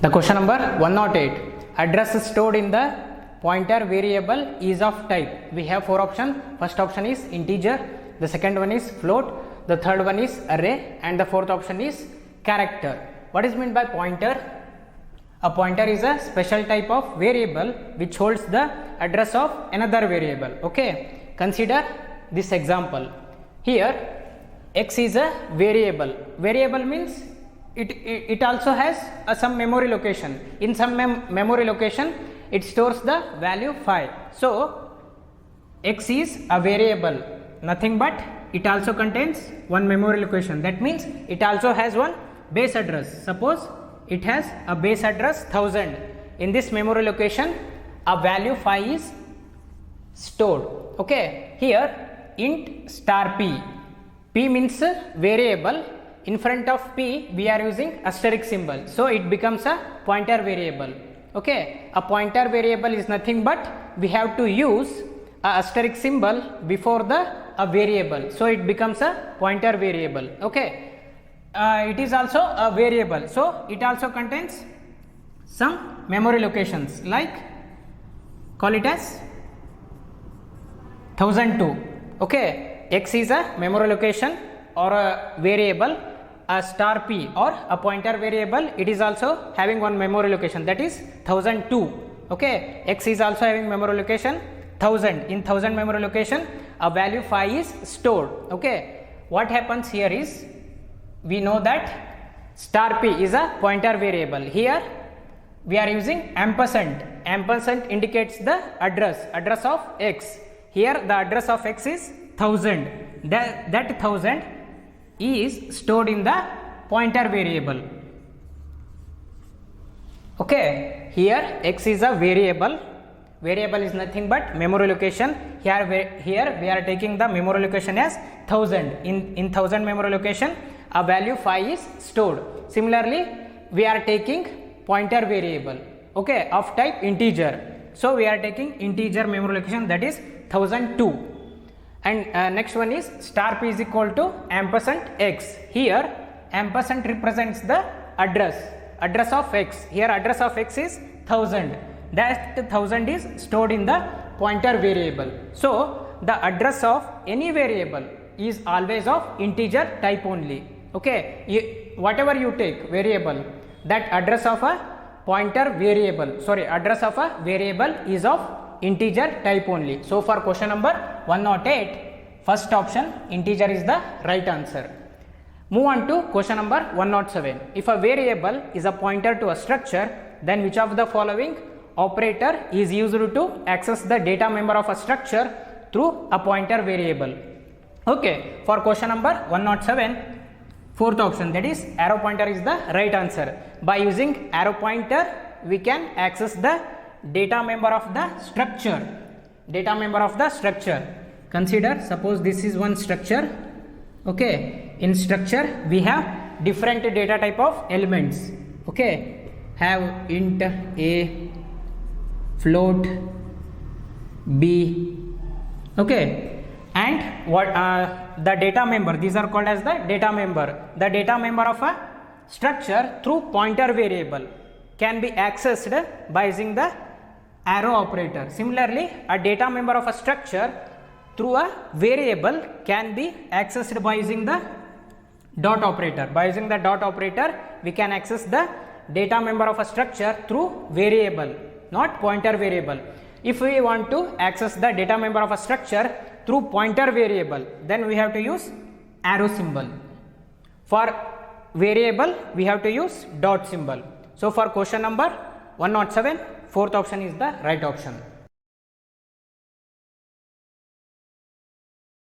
The question number 108, address stored in the pointer variable is of type. We have four options. First option is integer, the second one is float, the third one is array, and the fourth option is character. What is meant by pointer? A pointer is a special type of variable which holds the address of another variable. Okay, consider this example. Here x is a variable. Variable means it also has some memory location. In some memory location it stores the value 5. So x is a variable, nothing but it also contains one memory location. That means it also has one base address. Suppose it has a base address 1000. In this memory location a value 5 is stored. Okay, here int star p. P means variable. In front of p we are using asterisk symbol, so it becomes a pointer variable. Okay, a pointer variable is nothing but we have to use a asterisk symbol before the a variable, so it becomes a pointer variable. Okay, it is also a variable, so it also contains some memory locations, like call it as 1002. Okay, x is a memory location or a variable. A star p or a pointer variable, it is also having one memory location, that is 1002. Okay, x is also having memory location 1000. In 1000 memory location a value 5 is stored. Okay, what happens here is, we know that star p is a pointer variable. Here we are using ampersand. Ampersand indicates the address of x. Here the address of x is 1000. That 1000 is stored in the pointer variable. Okay, here x is a variable. Variable is nothing but memory location. Here we are taking the memory location as 1000. In 1000 memory location a value 5 is stored. Similarly we are taking pointer variable, okay, of type integer. So we are taking integer memory location, that is 1002. And next one is star p is equal to ampersand x. Here ampersand represents the address of x. Here address of x is 1000. That 1000 is stored in the pointer variable. So the address of any variable is always of integer type only. Okay, whatever you take variable, that address of a address of a variable is of integer type only. So for question number 108, first option integer is the right answer. Move on to question number 107. If a variable is a pointer to a structure, then which of the following operator is used to access the data member of a structure through a pointer variable? Okay, for question number 107, fourth option, that is arrow pointer, is the right answer. By using arrow pointer we can access the data member of the structure. Consider, suppose this is one structure. Okay, in structure we have different data type of elements. Okay, have int a, float b. Okay, and what the data member, these are called as the data member. The data member of a structure through pointer variable can be accessed by using the arrow operator. Similarly, a data member of a structure through a variable can be accessed by using the dot operator. By using the dot operator we can access the data member of a structure through variable, not pointer variable. If we want to access the data member of a structure through pointer variable, then we have to use arrow symbol. For variable we have to use dot symbol. So for question number 107, fourth option is the right option.